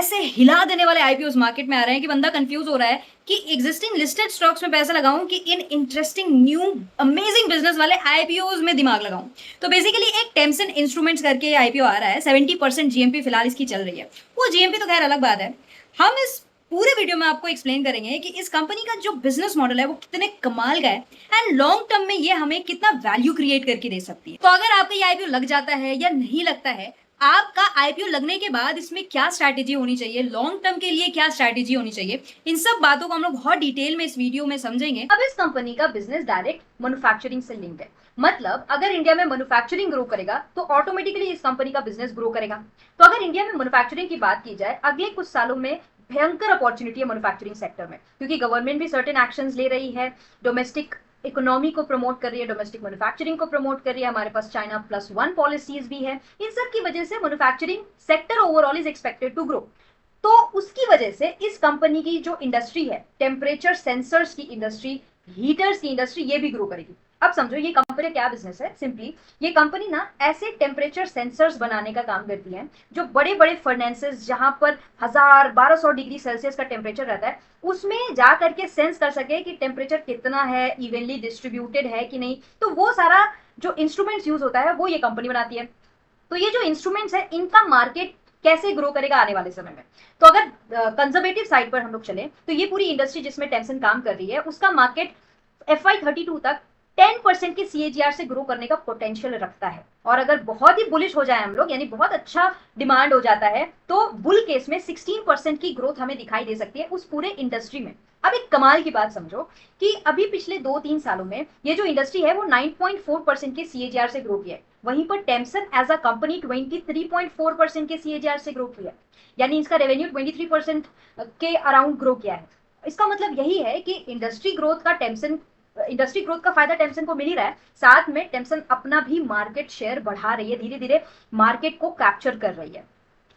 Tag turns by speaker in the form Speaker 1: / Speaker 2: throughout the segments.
Speaker 1: ऐसे हिला देने वाले आईपीओस मार्केट में आ रहे हैं कि बंदा कंफ्यूज हो रहा है कि एग्जिस्टिंग लिस्टेड स्टॉक्स में पैसा लगाऊं कि in interesting new amazing business वाले आईपीओस में दिमाग लगाऊं। तो बेसिकली एक टेम्सन इंस्ट्रूमेंट्स करके आईपीओ आ रहा है, 70% जीएमपी फिलहाल इसकी चल रही है। वो जीएमपी तो खैर अलग बात है। हम इस पूरे वीडियो में आपको एक्सप्लेन करेंगे कि इस कंपनी का जो बिजनेस मॉडल है वो कितने कमाल का है एंड लॉन्ग टर्म में ये हमें कितना वैल्यू क्रिएट करके दे सकती है। तो अगर आपका ये आईपीओ लग जाता है या नहीं लगता है, आपका आईपीओ लगने के बाद इसमें क्या स्ट्रैटेजी होनी चाहिए, लॉन्ग टर्म के लिए क्या स्ट्रैटेजी होनी चाहिए, इन सब बातों को हम लोग बहुत डिटेल में इस वीडियो में समझेंगे।
Speaker 2: अब इस कंपनी का बिजनेस डायरेक्ट मैन्युफैक्चरिंग से लिंक्ड है। मतलब अगर इंडिया में मैन्युफैक्चरिंग ग्रो करेगा तो ऑटोमेटिकली इस कंपनी का बिजनेस ग्रो करेगा। तो अगर इंडिया में मैन्युफैक्चरिंग की बात की जाए, अगले कुछ सालों में भयंकर अपॉर्चुनिटी है मैन्युफैक्चरिंग सेक्टर में, क्योंकि गवर्नमेंट भी सर्टेन एक्शंस ले रही है, डोमेस्टिक इकोनॉमी को प्रमोट कर रही है, डोमेस्टिक मैन्युफैक्चरिंग को प्रमोट कर रही है, हमारे पास China+1 पॉलिसीज भी है। इन सब की वजह से manufacturing sector overall is expected to grow. तो उसकी वजह से इस कंपनी की जो इंडस्ट्री है, टेम्परेचर सेंसर्स की इंडस्ट्री, हीटर्स की इंडस्ट्री, ये भी ग्रो करेगी। अब समझो ये कंपनी का क्या बिजनेस है। सिंपली ये कंपनी ना ऐसे टेम्परेचर सेंसर्स बनाने का काम करती है जो बड़े बड़े फर्नेसेस, जहां पर 1000-1200 डिग्री सेल्सियस का टेम्परेचर रहता है, उसमें जा करके सेंस कर सके कि टेम्परेचर कितना है, इवनली डिस्ट्रीब्यूटेड है कि नहीं। तो वो सारा जो इंस्ट्रूमेंट्स यूज होता है वो ये कंपनी बनाती है। तो ये जो इंस्ट्रूमेंट्स है इनका मार्केट कैसे ग्रो करेगा आने वाले समय में। तो अगर कंजर्वेटिव साइड पर हम लोग चले तो ये पूरी इंडस्ट्री जिसमें टेम्सन काम कर रही है, उसका मार्केट FY32 तक 10% के CAGR से ग्रो करने का पोटेंशियल रखता है। और अगर बहुत ही बुलिश हो जाए हम लोग, यानी बहुत अच्छा डिमांड हो जाता है, तो बुल केस में 16% की ग्रोथ हमें दिखाई दे सकती है उस पूरे इंडस्ट्री में। अब एक कमाल की बात समझो कि अभी पिछले 2-3 सालों में ये जो इंडस्ट्री है वो 9.4% के CAGR से ग्रो किया है। वहीं पर टेम्सन एज अ कंपनी 23.4% के CAGR से ग्रो किया है, यानी इसका रेवेन्यू 23% के अराउंड ग्रो किया है। इसका मतलब यही है कि इंडस्ट्री ग्रोथ का फायदा टेम्सन को मिल ही रहा है, साथ में टेम्सन अपना भी मार्केट शेयर बढ़ा रही है, धीरे धीरे मार्केट को कैप्चर कर रही है,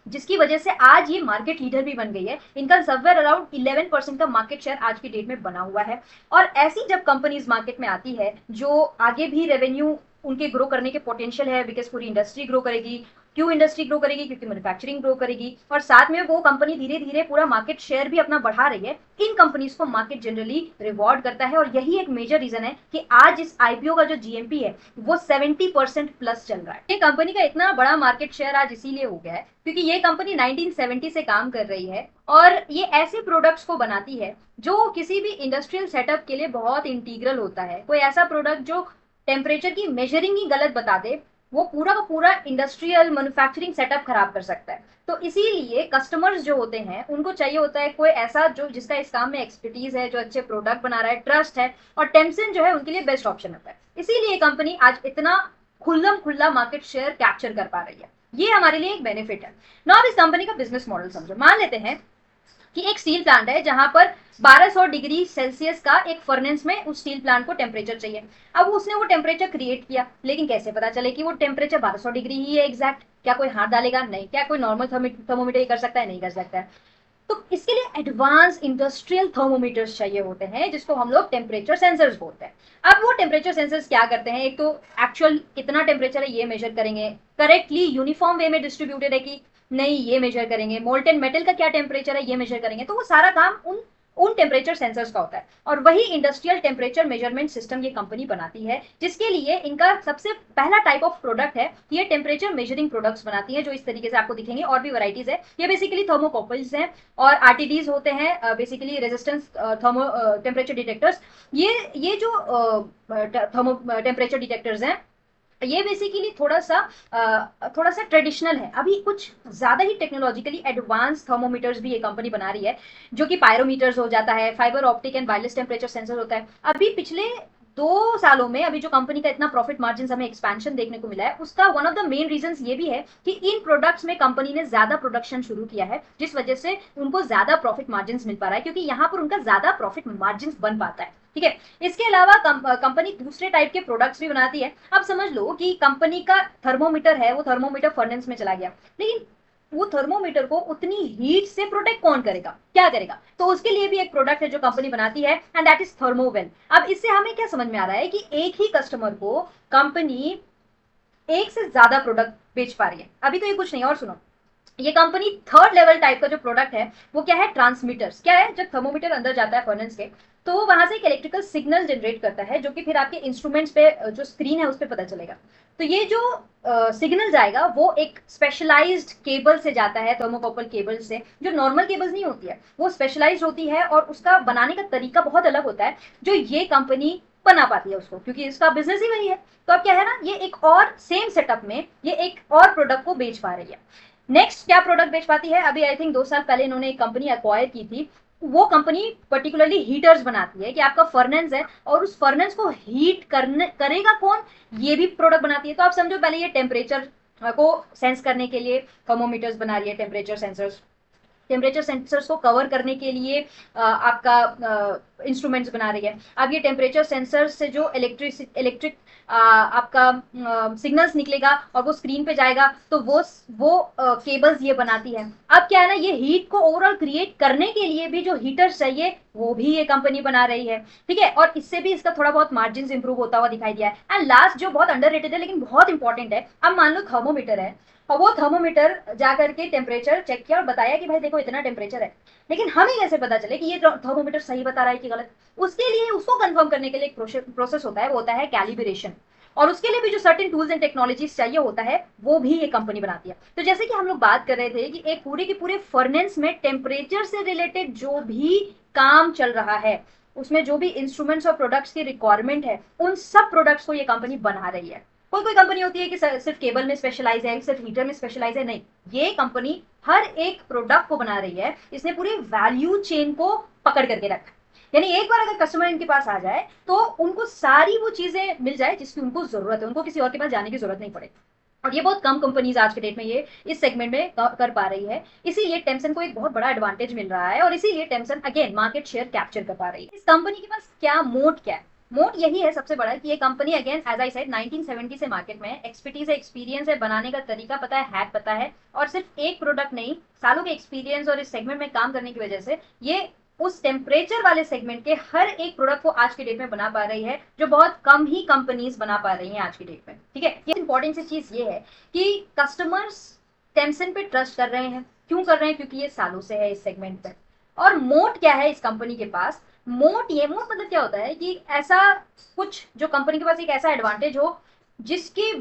Speaker 2: जिसकी वजह से आज ये मार्केट लीडर भी बन गई है। इनका समवेयर अराउंड 11% का मार्केट शेयर आज की डेट में बना हुआ है। और ऐसी जब कंपनीज मार्केट में आती है जो आगे भी रेवेन्यू उनके ग्रो करने के पोटेंशियल है, बिकॉज पूरी इंडस्ट्री ग्रो करेगी। क्यों इंडस्ट्री ग्रो करेगी? क्योंकि मैन्युफैक्चरिंग ग्रो करेगी और साथ में वो कंपनी धीरे धीरे पूरा मार्केट शेयर भी अपना बढ़ा रही है। इन कंपनीज को मार्केट जनरली रिवॉर्ड करता है और यही एक मेजर रीजन है कि आज इस आईपीओ का जो जीएमपी है वो 70% प्लस चल रहा है। ये कंपनी का इतना बड़ा मार्केट शेयर आज इसीलिए हो गया है क्योंकि ये कंपनी 1970 से काम कर रही है और ये ऐसे प्रोडक्ट्स को बनाती है जो किसी भी इंडस्ट्रियल सेटअप के लिए बहुत इंटीग्रल होता है। कोई ऐसा प्रोडक्ट जो टेम्परेचर की मेजरिंग ही गलत बता दे, वो पूरा का पूरा इंडस्ट्रियल मैन्युफैक्चरिंग सेटअप खराब कर सकता है। तो इसीलिए कस्टमर्स जो होते हैं उनको चाहिए होता है कोई ऐसा जो जिसका इस काम में एक्सपर्टीज है, जो अच्छे प्रोडक्ट बना रहा है, ट्रस्ट है, और टेम्सन जो है उनके लिए बेस्ट ऑप्शन होता है। इसीलिए कंपनी आज इतना खुल्लम खुल्ला मार्केट शेयर कैप्चर कर पा रही है। ये हमारे लिए एक बेनिफिट है ना। अब इस कंपनी का बिजनेस मॉडल समझो। मान लेते हैं कि एक स्टील प्लांट है जहां पर 1200 डिग्री सेल्सियस का एक फर्नेस में उस स्टील प्लांट को टेम्परेचर चाहिए। अब उसने वो टेम्परेचर क्रिएट किया, लेकिन कैसे पता चले कि वो टेम्परेचर 1200 डिग्री ही है एग्जैक्ट? क्या कोई हाथ डालेगा? नहीं। क्या कोई नॉर्मल थर्मोमीटर कर सकता है? नहीं कर सकता है। तो इसके लिए एडवांस इंडस्ट्रियल थर्मोमीटर्स चाहिए होते हैं, जिसको हम लोग टेम्परेचर सेंसर्स बोलते हैं। अब वो टेम्परेचर सेंसर्स क्या करते हैं? एक तो एक्चुअल कितना टेम्परेचर है ये मेजर करेंगे, करेक्टली यूनिफॉर्म वे में डिस्ट्रीब्यूटेड है कि नहीं ये मेजर करेंगे, मोल्टेन मेटल का क्या टेम्परेचर है ये मेजर करेंगे। तो वो सारा काम उन टेम्परेचर सेंसर्स का होता है और वही इंडस्ट्रियल टेम्परेचर मेजरमेंट सिस्टम ये कंपनी बनाती है, जिसके लिए इनका सबसे पहला टाइप ऑफ प्रोडक्ट है। ये टेम्परेचर मेजरिंग प्रोडक्ट्स बनाती है जो इस तरीके से आपको दिखेंगे, और भी वैरायटीज है। ये बेसिकली थर्मोकॉपल्स हैं और आरटीडीज होते हैं, basically resistance thermo temperature detectors. ये जो थर्मो टेम्परेचर डिटेक्टर्स हैं ये बेसिकली थोड़ा सा ट्रेडिशनल है। अभी कुछ ज्यादा ही टेक्नोलॉजिकली एडवांस थर्मोमीटर्स भी ये कंपनी बना रही है, जो कि पायरोमीटर्स हो जाता है, fibre optic and wireless temperature sensor होता है। अभी पिछले 2 सालों में अभी जो कंपनी का इतना प्रॉफिट मार्जिन हमें एक्सपेंशन देखने को मिला है, उसका one of the main reason ये भी है कि इन प्रोडक्ट्स में कंपनी ने ज्यादा प्रोडक्शन शुरू किया है, जिस वजह से उनको ज्यादा प्रॉफिट मार्जिन मिल पा रहा है, क्योंकि यहाँ पर उनका ज्यादा प्रॉफिट मार्जिन बन पाता है। ठीक है। इसके अलावा कंपनी दूसरे टाइप के प्रोडक्ट्स भी बनाती है। अब समझ लो कि कंपनी का थर्मोमीटर है, वो थर्मोमीटर फर्नेस में चला गया, लेकिन वो थर्मोमीटर को उतनी हीट से प्रोटेक्ट कौन करेगा, क्या करेगा? तो उसके लिए भी एक प्रोडक्ट है जो कंपनी बनाती है, एंड दैट इज थर्मोवेल। अब इससे हमें क्या समझ में आ रहा है कि एक ही कस्टमर को कंपनी एक से ज्यादा प्रोडक्ट बेच पा रही है। अभी तो ये कुछ नहीं। और सुनो, ये कंपनी थर्ड लेवल टाइप का जो प्रोडक्ट है वो क्या है, ट्रांसमीटर्स। क्या है, जब थर्मोमीटर अंदर जाता है फर्नेस के तो वो वहां से एक इलेक्ट्रिकल सिग्नल जनरेट करता है जो कि फिर आपके इंस्ट्रूमेंट्स पे जो स्क्रीन है उस पर पता चलेगा। तो ये जो सिग्नल जाएगा वो एक स्पेशलाइज्ड केबल से जाता है, थर्मोकॉपल केबल से, जो नॉर्मल केबल्स नहीं होती है, वो स्पेशलाइज्ड होती है और उसका बनाने का तरीका बहुत अलग होता है जो ये कंपनी बना पाती है उसको, क्योंकि इसका बिजनेस ही वही है। तो अब क्या है ना, ये एक और सेम सेटअप में ये एक और प्रोडक्ट को बेच पा रही है। नेक्स्ट क्या प्रोडक्ट बेच पाती है, अभी आई थिंक 2 साल पहले इन्होंने एक कंपनी एक्वायर की थी। वो कंपनी पर्टिकुलरली हीटर्स बनाती है कि आपका फर्नेस है और उस फर्नेस को हीट करने करेगा कौन, ये भी प्रोडक्ट बनाती है। तो आप समझो पहले ये टेम्परेचर को सेंस करने के लिए थर्मोमीटर्स बना रही है, टेम्परेचर सेंसर्स को कवर करने के लिए आपका इंस्ट्रूमेंट्स बना रही है। अब ये टेम्परेचर सेंसर से जो इलेक्ट्रिक आपका सिग्नल्स निकलेगा और वो स्क्रीन पे जाएगा, तो वो केबल्स ये बनाती है। अब क्या है ना, ये हीट को ओवरऑल क्रिएट करने के लिए भी जो हीटर्स चाहिए वो भी ये कंपनी बना रही है, ठीक है। और इससे भी इसका थोड़ा बहुत मार्जिन इंप्रूव होता हुआ दिखाई दिया है। एंड लास्ट जो बहुत अंडररेटेड है लेकिन बहुत इंपॉर्टेंट है, अब मान लो थर्मोमीटर है और वो थर्मोमीटर जा करके टेम्परेचर चेक किया और बताया कि भाई देखो इतना टेम्परेचर है, लेकिन हमें कैसे पता चले कि ये थर्मोमीटर सही बता रहा है कि गलत। उसके लिए उसको कंफर्म करने के लिए एक प्रोसेस होता है, वो होता है कैलिब्रेशन। और उसके लिए भी जो सर्टेन टूल्स एंड टेक्नोलॉजीज चाहिए होता है वो भी ये कंपनी बनाती है। तो जैसे कि हम लोग बात कर रहे थे कि एक पूरे के पूरे फर्नेस में टेम्परेचर से रिलेटेड जो भी काम चल रहा है, उसमें जो भी इंस्ट्रूमेंट्स और प्रोडक्ट्स की रिक्वायरमेंट है, उन सब प्रोडक्ट्स को ये कंपनी बना रही है। कोई कोई कंपनी होती है कि सिर्फ केबल में स्पेशलाइज है, सिर्फ हीटर में स्पेशलाइज है, नहीं, ये कंपनी हर एक प्रोडक्ट को बना रही है। इसने पूरी वैल्यू चेन को पकड़ करके रखा है। यानी एक बार अगर कस्टमर इनके पास आ जाए तो उनको सारी वो चीजें मिल जाए जिसकी उनको जरूरत है, उनको किसी और के पास जाने की जरूरत नहीं पड़े। और ये बहुत कम कंपनीज आज के डेट में ये इस सेगमेंट में कर पा रही है, इसीलिए टेम्सन को एक बहुत बड़ा एडवांटेज मिल रहा है और इसीलिए टेम्सन अगेन मार्केट शेयर कैप्चर कर पा रही है। इस कंपनी के पास क्या मोट क्या है, मोट यही है सबसे बड़ा कि ये company again as I said 1970 से मार्केट में है, एक्सपर्टीज है, एक्सपीरियंस है, बनाने का तरीका पता है, हैक पता है, और सिर्फ एक प्रोडक्ट नहीं, सालों के एक्सपीरियंस और इस सेगमेंट में काम करने की वजह से ये उस टेम्परेचर वाले सेगमेंट के हर एक प्रोडक्ट को आज के डेट में बना पा रही है, जो बहुत कम ही कंपनीज बना पा रही हैं आज की डेट में, ठीक है। ये इंपॉर्टेंट सी चीज ये है कि कस्टमर्स टेम्सन पे ट्रस्ट कर रहे हैं। क्यों कर रहे हैं, क्योंकि ये सालों से है इस सेगमेंट पे। और मोट क्या है इस कंपनी के पास, मोट मतलब क्या होता है कि ऐसा कुछ जो कंपनी के पास एक ऐसा एडवांटेज हो जिसकी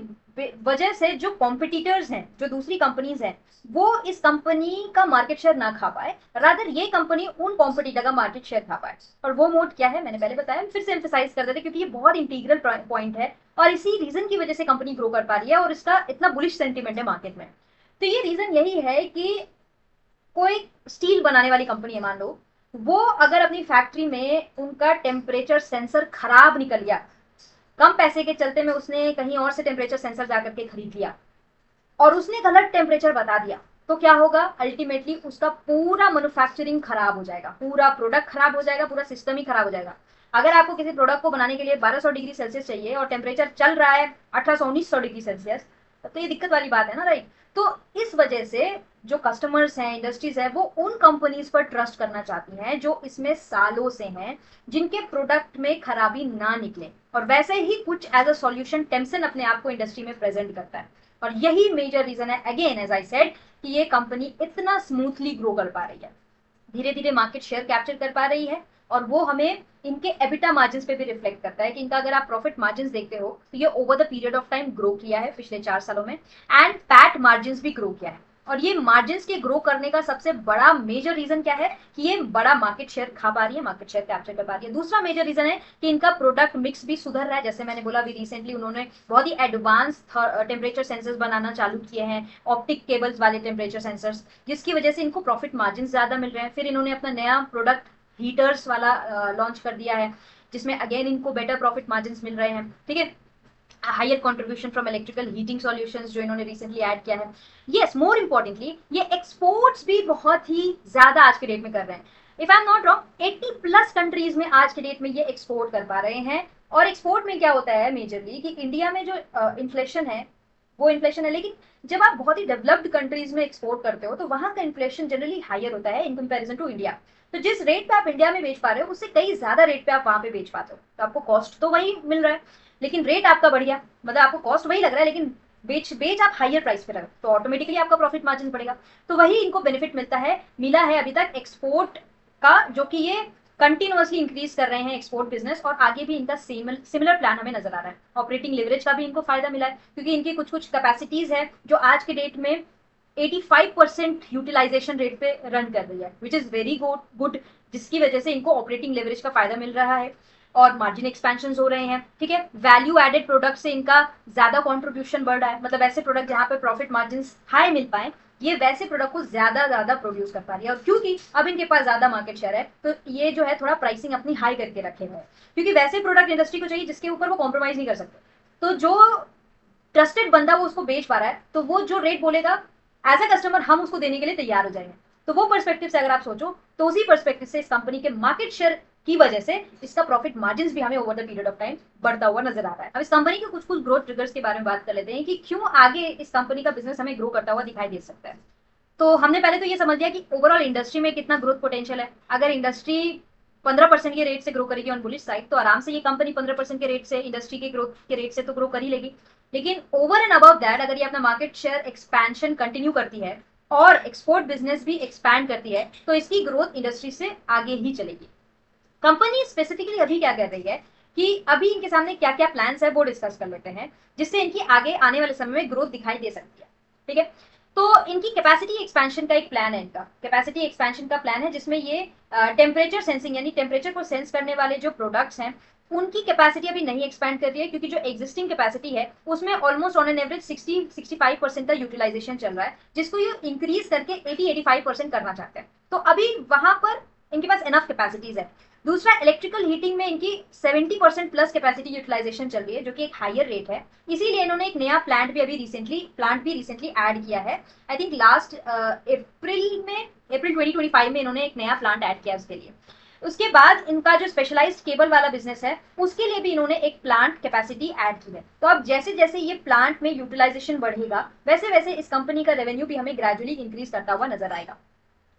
Speaker 2: वजह से जो कॉम्पिटिटर्स हैं, जो दूसरी कंपनीज हैं, वो इस कंपनी का मार्केट शेयर ना खा पाए, रादर ये कंपनी उन कॉम्पिटिटर का मार्केट शेयर खा पाए। और वो मोड क्या है मैंने पहले बताया, फिर से एम्फेसाइज कर देते क्योंकि ये बहुत इंटीग्रल पॉइंट है और इसी रीजन की वजह से कंपनी ग्रो कर पा रही है और इसका इतना बुलिश सेंटीमेंट है मार्केट में। तो ये रीजन यही है कि कोई स्टील बनाने वाली कंपनी है मान लो, वो अगर अपनी फैक्ट्री में उनका टेम्परेचर सेंसर खराब निकल गया, कम पैसे के चलते में उसने कहीं और से टेम्परेचर सेंसर जाकर के खरीद लिया और उसने गलत टेम्परेचर बता दिया, तो क्या होगा, अल्टीमेटली उसका पूरा मैन्युफैक्चरिंग खराब हो जाएगा, पूरा प्रोडक्ट खराब हो जाएगा, पूरा सिस्टम ही खराब हो जाएगा। अगर आपको किसी प्रोडक्ट को बनाने के लिए 1200 डिग्री सेल्सियस चाहिए और टेम्परेचर चल रहा है 1800-1900 डिग्री सेल्सियस, तो ये दिक्कत वाली बात है ना, राइट। तो इस वजह से जो कस्टमर्स हैं, इंडस्ट्रीज है, वो उन कंपनीज पर ट्रस्ट करना चाहती हैं जो इसमें सालों से हैं, जिनके प्रोडक्ट में खराबी ना निकले। और वैसे ही कुछ एज अ सॉल्यूशन टेम्सन अपने आप को इंडस्ट्री में प्रेजेंट करता है। और यही मेजर रीजन है अगेन एज आई सेड कि ये कंपनी इतना स्मूथली ग्रो कर पा रही है, धीरे धीरे मार्केट शेयर कैप्चर कर पा रही है। और वो हमें इनके एबिटा मार्जिन पे भी रिफ्लेक्ट करता है कि इनका अगर आप प्रॉफिट मार्जिन देखते हो तो ये over the period of time grow किया है पिछले 4 सालों में, एंड पैट मार्जिन भी ग्रो किया है। और ये मार्जिन के ग्रो करने का सबसे बड़ा मेजर रीजन क्या है कि ये बड़ा मार्केट शेयर खा पा रही है, मार्केट शेयर कैप्चर कर पा रही है। दूसरा मेजर रीजन है कि इनका प्रोडक्ट मिक्स भी सुधर रहा है। जैसे मैंने बोला, अभी रिसेंटली उन्होंने बहुत ही एडवांस टेम्परेचर सेंसर्स बनाना चालू किए हैं, ऑप्टिक केबल्स वाले टेम्परेचर सेंसर्स, जिसकी वजह से इनको प्रॉफिट मार्जिन ज्यादा मिल रहे हैं। फिर इन्होंने अपना नया प्रोडक्ट हीटर्स वाला लॉन्च कर दिया है, जिसमें अगेन इनको बेटर प्रॉफिट मार्जिन मिल रहे हैं, ठीक है। Higher contribution from electrical heating solutions जो इन्होंने रिसेंटली ऐड किया है। यस, मोर इंपॉर्टेंटली ये एक्सपोर्ट्स भी बहुत ही ज्यादा आज के डेट में कर रहे हैं। If I am not wrong 80+ countries में आज के डेट में ये एक्सपोर्ट कर पा रहे हैं। और एक्सपोर्ट में क्या होता है मेजरली कि इंडिया में जो इन्फ्लेशन है वो इन्फ्लेशन है, लेकिन जब आप बहुत ही डेवलप्ड कंट्रीज में एक्सपोर्ट करते हो तो वहां का इन्फ्लेशन जनरली हायर होता है इन कंपैरिजन टू इंडिया। तो जिस रेट पे आप इंडिया में बेच पा रहे हो उससे कई ज्यादा रेट पे आप वहां पे बेच पाते हो, तो आपको कॉस्ट तो वही मिल रहा है लेकिन रेट आपका बढ़ गया, मतलब आपको कॉस्ट वही लग रहा है लेकिन बेच आप हायर प्राइस पे रहे तो ऑटोमेटिकली आपका प्रॉफिट मार्जिन बढ़ेगा। तो वही इनको बेनिफिट मिला है अभी तक एक्सपोर्ट का, जो कि ये कंटिन्यूअसली इंक्रीज कर रहे हैं एक्सपोर्ट बिजनेस, और आगे भी इनका सिमिलर प्लान हमें नजर आ रहा है। ऑपरेटिंग लेवरेज का भी इनको फायदा मिला है, क्योंकि इनकी कुछ कुछ कैपेसिटीज है जो आज के डेट में 85% यूटिलाइजेशन रेट पे रन कर रही है, विच इज वेरी गुड, जिसकी वजह से इनको ऑपरेटिंग लेवरेज का फायदा मिल रहा है और मार्जिन एक्सपेंशन हो रहे हैं। ठीक है, वैल्यू एडेड प्रोडक्ट से इनका ज्यादा कॉन्ट्रीब्यूशन बढ़ रहा है, मतलब ऐसे प्रोडक्ट जहां पे प्रॉफिट मार्जिन हाई मिल पाए, ये वैसे प्रोडक्ट को ज्यादा प्रोड्यूस कर पा रही है। और क्योंकि अब इनके पास ज्यादा मार्केट शेयर है, तो ये जो है थोड़ा प्राइसिंग अपनी हाई करके रखे हुए हैं, क्योंकि वैसे प्रोडक्ट इंडस्ट्री को चाहिए जिसके ऊपर वो कॉम्प्रोमाइज नहीं कर सकते। तो जो ट्रस्टेड बंदा वो उसको बेच पा रहा है, तो वो जो रेट बोलेगा एज ए कस्टमर हम उसको देने के लिए तैयार हो जाएंगे। तो वो पर्सपेक्टिव से अगर आप सोचो, तो उसी पर्सपेक्टिव से इस कंपनी के मार्केट शेयर की वजह से इसका प्रॉफिट मार्जिन भी हमें over the period of time बढ़ता हुआ नजर आ रहा है। अब इस कंपनी के कुछ कुछ ग्रोथ ट्रिगर्स के बारे में बात कर लेते हैं कि क्यों आगे इस कंपनी का बिजनेस हमें ग्रो करता हुआ दिखाई दे सकता है। तो हमने पहले तो ये समझ लिया कि ओवरऑल इंडस्ट्री में कितना ग्रोथ पोटेंशियल है। अगर इंडस्ट्री 15% के रेट से ग्रो करेगी ऑन बुलिश साइड, तो आराम से ये कंपनी 15% के रेट से, इंडस्ट्री के ग्रोथ के रेट से तो ग्रो कर ही लेगी। लेकिन ओवर एंड अबव दैट, अगर ये अपना मार्केट शेयर एक्सपेंशन कंटिन्यू करती है और एक्सपोर्ट बिजनेस भी एक्सपैंड करती है, तो इसकी ग्रोथ इंडस्ट्री से आगे ही चलेगी। कंपनी स्पेसिफिकली अभी क्या कर रही है कि अभी इनके सामने क्या क्या प्लान्स है वो डिस्कस कर लेते हैं, जिससे इनकी आगे आने वाले समय में ग्रोथ दिखाई दे सकती है। ठीक है, तो इनकी कैपेसिटी एक्सपेंशन का एक प्लान है। इनका कैपेसिटी एक्सपेंशन का प्लान है जिसमें ये टेम्परेचर सेंसिंग यानी टेम्परेचर को सेंस करने वाले जो प्रोडक्ट्स हैं उनकी कैपेसिटी अभी नहीं एक्सपैंड कर रही है, क्योंकि जो एग्जिस्टिंग कैपेसिटी है उसमें ऑलमोस्ट ऑन एन एवरेज 60-65% का यूटिलाइजेशन चल रहा है, जिसको ये इंक्रीज करके 80-85% करना चाहते हैं। तो अभी वहां पर इनके पास इनफ कैपेसिटीज है। दूसरा, इलेक्ट्रिकल हीटिंग में इनकी 70% प्लस कैपेसिटी यूटिलाइजेशन चल रही है, जो कि एक हायर रेट है। इसीलिए इन्होंने एक नया प्लांट भी रिसेंटली ऐड किया है। आई थिंक लास्ट अप्रैल 2025 में इन्होंने एक नया प्लांट ऐड किया उसके लिए। उसके बाद इनका जो स्पेशलाइज्ड केबल वाला बिजनेस है उसके लिए भी इन्होंने एक प्लांट कैपेसिटी ऐड की है। तो अब जैसे जैसे ये प्लांट में यूटिलाइजेशन बढ़ेगा, वैसे वैसे इस कंपनी का रेवेन्यू भी हमें ग्रेजुअली इंक्रीज करता हुआ नजर आएगा।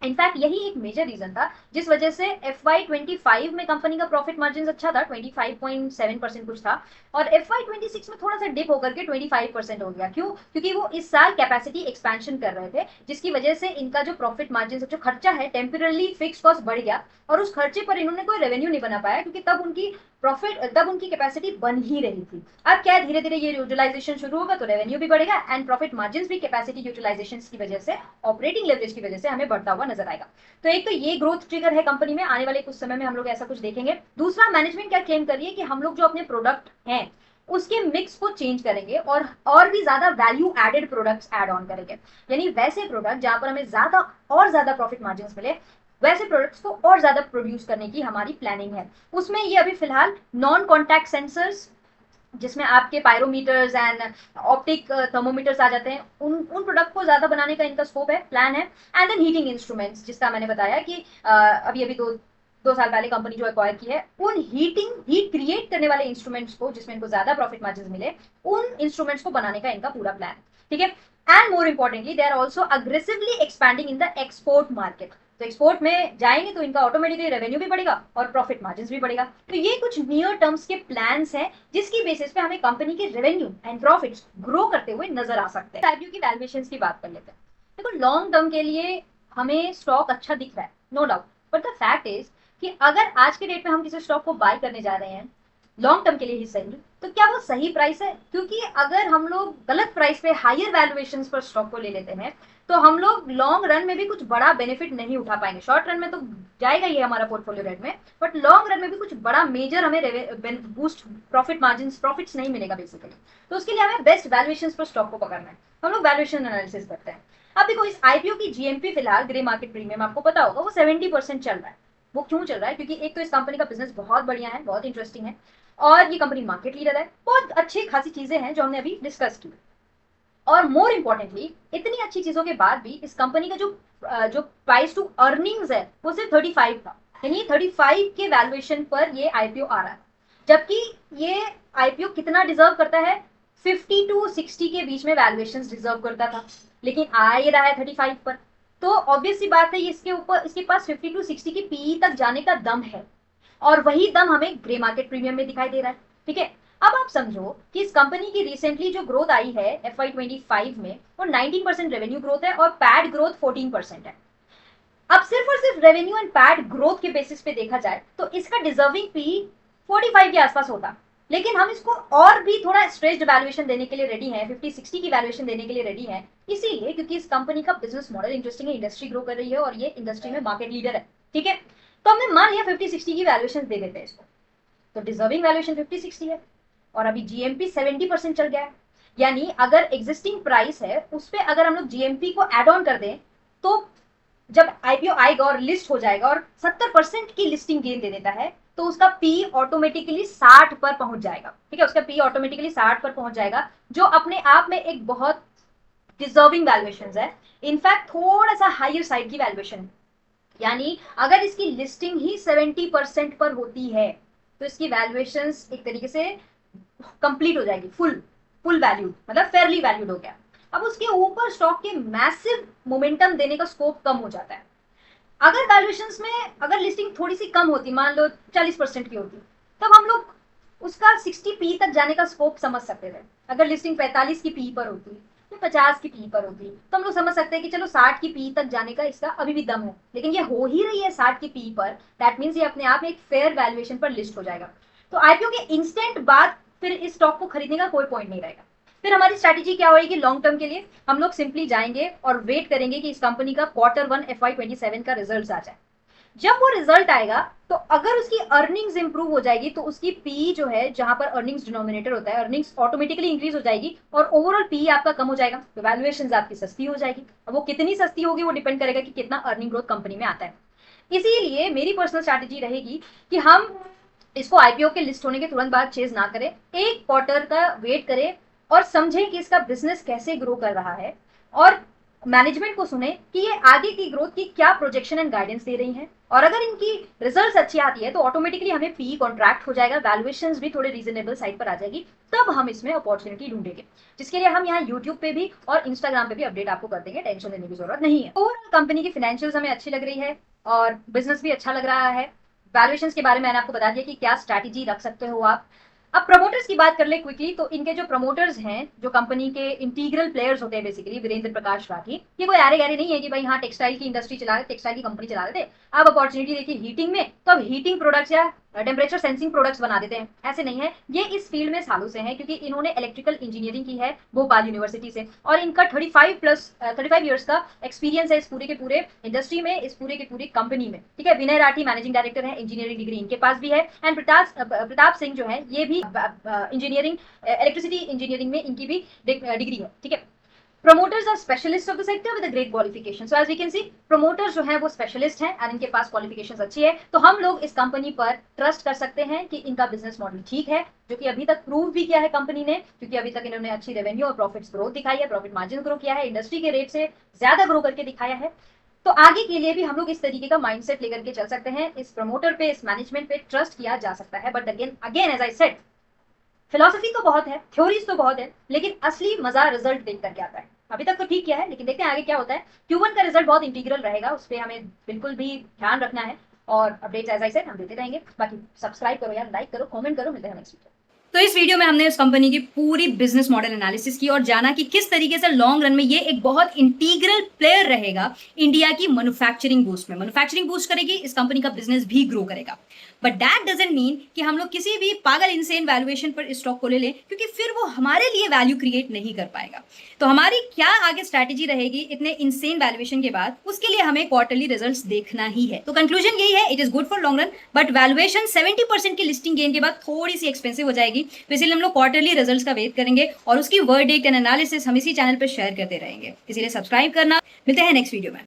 Speaker 2: इनफैक्ट यही एक मेजर रीजन था जिस वजह से FY25 में कंपनी का प्रॉफिट मार्जिन अच्छा था, 25.7% कुछ था, और FY26 में थोड़ा सा डिप होकर के 25% हो गया। क्यों? क्योंकि वो इस साल कैपेसिटी एक्सपेंशन कर रहे थे, जिसकी वजह से इनका जो प्रॉफिट मार्जिन जो खर्चा है टेम्परली फिक्स कॉस्ट बढ़ गया, और उस खर्चे पर इन्होंने कोई रेवेन्यू नहीं बना पाया, क्योंकि तब उनकी कैपेसिटी बन ही रही थी। अब क्या, धीरे धीरे ये यूटिलाइजेशन शुरू होगा तो रेवेन्यू भी बढ़ेगा एंड प्रॉफिट मार्जिन भी कैपेसिटी यूटिलाइजेशन की वजह से, ऑपरेटिंग लेवरेज की वजह से हमें बढ़ता हुआ नजर आएगा। तो एक तो ये ग्रोथ ट्रिगर है कंपनी में, आने वाले कुछ समय में हम लोग ऐसा कुछ देखेंगे। दूसरा, मैनेजमेंट क्या क्लेम कर रही है कि हम लोग जो अपने प्रोडक्ट हैं उसके मिक्स को चेंज करेंगे और भी ज्यादा value added products add on करेंगे, यानी वैसे प्रोडक्ट जहां पर हमें ज्यादा प्रॉफिट मार्जिन मिले, वैसे प्रोडक्ट्स को और ज्यादा प्रोड्यूस करने की हमारी प्लानिंग है। उसमें ये अभी फिलहाल नॉन कॉन्टैक्ट सेंसर्स, जिसमें आपके पायरोमीटर्स एंड ऑप्टिक थर्मोमीटर्स आ जाते हैं, उन प्रोडक्ट को ज्यादा बनाने का इनका स्कोप है, प्लान है। एंड देन हीटिंग इंस्ट्रूमेंट्स, जिसका मैंने बताया कि अभी दो साल पहले कंपनी जो एक्वायर की है, उन हीट क्रिएट करने वाले इंस्ट्रूमेंट्स को, जिसमें इनको ज्यादा प्रॉफिट मार्जिन मिले, उन इंस्ट्रूमेंट्स को बनाने का इनका पूरा प्लान। ठीक है, and more importantly they are also aggressively expanding in the export market. तो एक्सपोर्ट में जाएंगे तो इनका ऑटोमेटिकली रेवेन्यू भी बढ़ेगा और प्रॉफिट मार्जिन भी बढ़ेगा। तो ये कुछ नियर टर्म्स के प्लान्स हैं जिसकी बेसिस पे हमें कंपनी के रेवेन्यू एंड प्रॉफिट्स ग्रो करते हुए नजर आ सकते हैं। आईपीओ की वैल्यूएशंस की बात कर लेते हैं। देखो, लॉन्ग टर्म के लिए हमें स्टॉक अच्छा दिख रहा है, no doubt, but the fact is कि अगर आज के डेट में हम किसी स्टॉक को बाय करने जा रहे हैं लॉन्ग टर्म के लिए ही सही, तो क्या वो सही प्राइस है? क्योंकि अगर हम लोग गलत प्राइस पे हायर वैल्यूएशन पर स्टॉक को ले लेते हैं तो हम लोग लॉन्ग रन में भी कुछ बड़ा बेनिफिट नहीं उठा पाएंगे। शॉर्ट रन में तो जाएगा ही हमारा पोर्टफोलियो रेट में, बट लॉन्ग रन में भी कुछ बड़ा मेजर हमें बूस्ट प्रॉफिट्स नहीं मिलेगा बेसिकली। तो उसके लिए हमें बेस्ट वैल्यूएशन पर स्टॉक को पकड़ना है, हम लोग वैल्यूएशन एनालिसिस करते हैं। अब देखो, इस आईपीओ की जीएमपी फिलहाल ग्रे मार्केट प्रीमियम आपको पता होगा वो 70% चल रहा है। वो क्यों चल रहा है? क्योंकि एक तो इस कंपनी का बिजनेस बहुत बढ़िया है, बहुत इंटरेस्टिंग है, और ये कंपनी मार्केट लीडर है, बहुत अच्छी खासी चीजें हैं जो हमने अभी डिस्कस की। और मोर इंपॉर्टेंटली, इतनी अच्छी चीजों के बाद भी इस कंपनी का जो प्राइस टू अर्निंग्स है वो सिर्फ 35 था, यानी 35 के वैल्यूएशन पर ये आईपीओ आ रहा है। जबकि ये आईपीओ कितना डिजर्व करता है? 50 to 60 के बीच में वैल्यूएशन डिजर्व करता था, लेकिन आ ही रहा है 35 पर। तो ऑब्वियस सी बात है इसके पास 50 to 60 की पीई तक जाने का दम है, और वही दम हमें ग्रे मार्केट प्रीमियम में दिखाई दे रहा है। ठीक है, अब आप समझो कि इस कंपनी की रिसेंटली जो ग्रोथ आई है FY25 में वो 19% रेवेन्यू ग्रोथ है और पैड ग्रोथ 14% है। अब सिर्फ और सिर्फ रेवेन्यू एंड पैड ग्रोथ के बेसिस पे देखा जाए तो इसका डिजर्विंग पी 45 के आसपास होता, लेकिन हम इसको और भी थोड़ा स्ट्रेच्ड वैल्यूएशन देने के लिए रेडी हैं, 50-60 की वैल्यूएशन देने के लिए रेडी हैं, इसीलिए क्योंकि इस कंपनी का बिजनेस मॉडल इंटरेस्टिंग है, इंडस्ट्री ग्रो कर रही है और ये इंडस्ट्री में मार्केट लीडर है। ठीक है, तो हमने मान लिया 50-60 की वैल्यूएशन दे देते हैं इसको, तो डिजर्विंग वैल्यूएशन 50-60 है और अभी जीएमपी 70% चल गया है, यानी अगर एग्जिस्टिंग प्राइस है उस पर अगर हम लोग जीएमपी को एड ऑन कर दें तो जब आईपीओ आएगा और लिस्ट हो जाएगा और 70% की लिस्टिंग गेन दे देता है तो उसका पी ऑटोमेटिकली 60 पर पहुंच जाएगा। ठीक है, उसका पी ऑटोमेटिकली 60 पर पहुंच जाएगा, जो अपने आप में एक बहुत डिजर्विंग वैल्यूएशन है, इनफैक्ट थोड़ा सा हायर साइड की वैल्यूएशन। यानी अगर इसकी लिस्टिंग ही 70% पर होती है तो इसकी वैल्यूएशन एक तरीके से कंप्लीट हो जाएगी, फुल वैल्यू, मतलब फेयरली वैल्यूड हो गया। अब उसके ऊपर स्टॉक के मैसिव मोमेंटम देने का स्कोप कम हो जाता है। अगर वैल्यूएशंस में अगर लिस्टिंग थोड़ी सी कम होती, मान लो 40% की होती, तब हम लोग उसका 60 पी तक जाने का स्कोप समझ सकते थे। अगर लिस्टिंग 45 की पी पर होती या 50 की पी पर होती तो हम लोग समझ सकते हैं कि चलो 60 की पी तक जाने का इसका अभी भी दम है, लेकिन ये हो ही रही है 60 की पी पर, दैट मीन्स ये अपने आप एक फेयर वैल्यूएशन पर लिस्ट हो जाएगा। तो आईपीओ के इंस्टेंट बाद फिर इस स्टॉक को खरीदने का कोई पॉइंट नहीं रहेगा। फिर हमारी स्ट्रैटेजी क्या होगी लॉन्ग टर्म के लिए, हम लोग सिंपली जाएंगे और वेट करेंगे कि इस कंपनी का Q1 FY27 का रिजल्ट आ जाए। जब वो रिजल्ट आएगा तो अगर उसकी अर्निंग्स इंप्रूव हो जाएगी तो उसकी पी जो है, जहां पर अर्निंग्स डिनोमिनेटर होता है, अर्निंग्स ऑटोमेटिकली इंक्रीज हो जाएगी और ओवरऑल पी आपका कम हो जाएगा, तो वैल्यूएशन आपकी सस्ती हो जाएगी। अब वो कितनी सस्ती होगी वो डिपेंड करेगा कि कितना अर्निंग ग्रोथ कंपनी में आता है। इसीलिए मेरी पर्सनल स्ट्रैटेजी रहेगी कि हम इसको आईपीओ के लिस्ट होने के तुरंत बाद चेज ना करें, एक क्वार्टर का वेट करें और समझें कि इसका बिजनेस कैसे ग्रो कर रहा है और मैनेजमेंट को सुने कि ये आगे की ग्रोथ की क्या प्रोजेक्शन एंड गाइडेंस दे रही हैं, और अगर इनकी रिजल्ट्स अच्छी आती है तो ऑटोमेटिकली हमें पी कॉन्ट्रैक्ट हो जाएगा, वैल्यूएशंस भी थोड़े रीजनेबल साइड पर आ जाएगी, तब हम इसमें अपॉर्चुनिटी ढूंढेंगे, जिसके लिए हम यहाँ यूट्यूब पे भी और इंस्टाग्राम पे भी अपडेट आपको कर देंगे, टेंशन लेने की जरूरत नहीं है। ओवरऑल कंपनी की फाइनेंशियल्स हमें अच्छी लग रही है और बिजनेस भी अच्छा लग रहा है। वैल्यूएशंस के बारे में मैंने आपको बता दिया कि क्या स्ट्रैटेजी रख सकते हो आप। अब प्रमोटर्स की बात कर ले क्विकली, तो इनके जो प्रमोटर्स हैं, जो कंपनी के इंटीग्रल प्लेयर्स होते हैं बेसिकली, वीरेंद्र प्रकाश राठी, ये कोई आरे गहरे नहीं है कि भाई हाँ टेक्सटाइल की इंडस्ट्री चला रहे, टेक्सटाइल की कंपनी चला रहे थे, अब अपॉर्चुनिटी देखिए हीटिंग में तो अब हीटिंग प्रोडक्ट्स या टेम्परेचर सेंसिंग प्रोडक्ट्स बना देते हैं, ऐसे नहीं है। ये इस फील्ड में सालों से हैं क्योंकि इन्होंने इलेक्ट्रिकल इंजीनियरिंग की है भोपाल यूनिवर्सिटी से और इनका 35 ईयर्स का एक्सपीरियंस है इस पूरे के पूरे इंडस्ट्री में, इस पूरे के पूरी कंपनी में। ठीक है, विनय राठी मैनेजिंग डायरेक्टर है, इंजीनियरिंग डिग्री इनके पास भी है, एंड प्रताप सिंह जो है ये भी इंजीनियरिंग इलेक्ट्रिसिटी इंजीनियरिंग में इनकी भी डिग्री है। ठीक है, promoters are specialists of the sector with a great qualification, so as we can see promoters जो हैं वो स्पेशलिस्ट हैं और इनके पास क्वालिफिकेशंस अच्छी है, तो हम लोग इस कंपनी पर ट्रस्ट कर सकते हैं कि इनका बिजनेस मॉडल ठीक है, जो कि अभी तक प्रूव भी किया है कंपनी ने, क्योंकि अभी तक इन्होंने अच्छी रेवेन्यू और प्रॉफिट्स ग्रोथ दिखाई है, प्रॉफिट मार्जिन ग्रो किया है, इंडस्ट्री के रेट से ज्यादा ग्रो करके दिखाया है। तो आगे के लिए भी हम लोग इस तरीके का माइंडसेट लेकर के चल सकते हैं, इस प्रमोटर पे, इस मैनेजमेंट पे ट्रस्ट किया जा सकता है। But again as I said, philosophy तो बहुत है, थ्योरीज तो बहुत है, लेकिन असली मजा रिजल्ट देख करके आता है। अभी तक तो ठीक किया है, लेकिन देखते हैं आगे क्या होता है। Q1 का रिजल्ट बहुत इंटीग्रल रहेगा, उस पर हमें बिल्कुल भी ध्यान रखना है और अपडेट्स एज आई सेड हम देते रहेंगे। बाकी सब्सक्राइब करो यार, लाइक करो, कमेंट करो, मिलते हैं नेक्स्ट वीडियो।
Speaker 1: तो इस वीडियो में हमने इस कंपनी की पूरी बिजनेस मॉडल एनालिसिस की और जाना कि किस तरीके से लॉन्ग रन में ये एक बहुत इंटीग्रल प्लेयर रहेगा इंडिया की मैन्युफैक्चरिंग बूस्ट में। मैन्युफैक्चरिंग बूस्ट करेगी, इस कंपनी का बिजनेस भी ग्रो करेगा, बट दैट डजंट मीन कि हम लोग किसी भी पागल इंसेन वैल्यूएशन पर इस स्टॉक को ले लें, क्योंकि फिर वो हमारे लिए वैल्यू क्रिएट नहीं कर पाएगा। तो हमारी क्या आगे स्ट्रैटेजी रहेगी इतने इंसेन वैल्यूएशन के बाद, उसके लिए हमें क्वार्टरली रिजल्ट्स देखना ही है। तो कंक्लूजन यही है, it is good for long run, but valuation 70% की लिस्टिंग गेन के बाद थोड़ी सी एक्सपेंसिव हो जाएगी, तो इसलिए हम लोग क्वार्टरली रिजल्ट्स का वेट करेंगे और उसकी वर्डिक्ट एंड एनालिसिस हम इसी चैनल पर शेयर करते रहेंगे। इसीलिए सब्सक्राइब करना, मिलते हैं नेक्स्ट वीडियो में।